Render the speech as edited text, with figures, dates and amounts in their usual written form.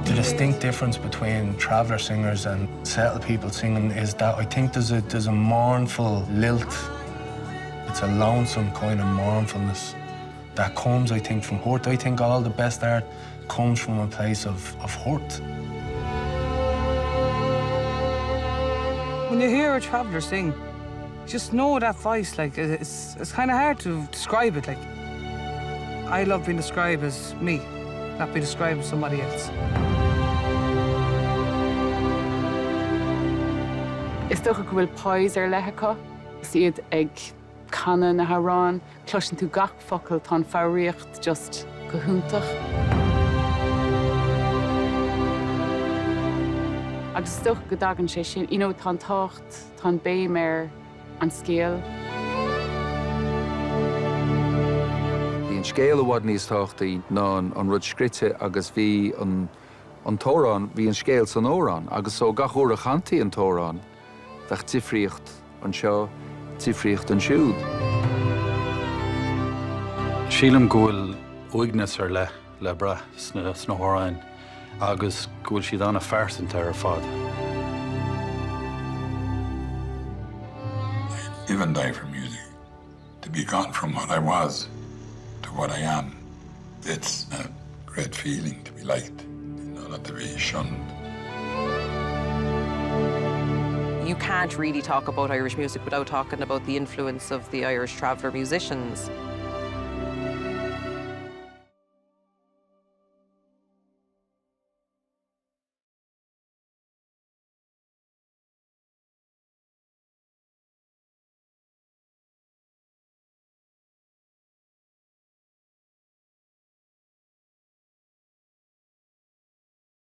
The distinct difference between traveller singers and settled people singing is that I think there's a mournful lilt. It's a lonesome kind of mournfulness that comes, I think, from hurt. I think all the best art comes from a place of hurt. When you hear a traveller sing, you just know that voice, like, it's kind of hard to describe it, like. I love being described as me, not being described as somebody else. Is toch go bhfuil páis ar leithéidí, siad ag canna na hÉireann, cloiseann tú gach focail tá Féach just go húntaach. Agus toch go dagan sé sin, tá tácht, tá béim ar an scéal. Bhí an scéal amhád níos táchtaí ná an rud scrite agus bhí an tórán, bhí an scéal san órán, agus ó gach uair a chantaí an tórán, bheith difríocht an seo, difríocht an siúd. Sílam go bhfuil uigneas ar le bra sna hÓráin, agus go bhfuil siad anna fearsanta ar fad. I live and die for music. To be gone from what I was to what I am, it's a great feeling to be liked, not to be shunned. You can't really talk about Irish music without talking about the influence of the Irish traveller musicians.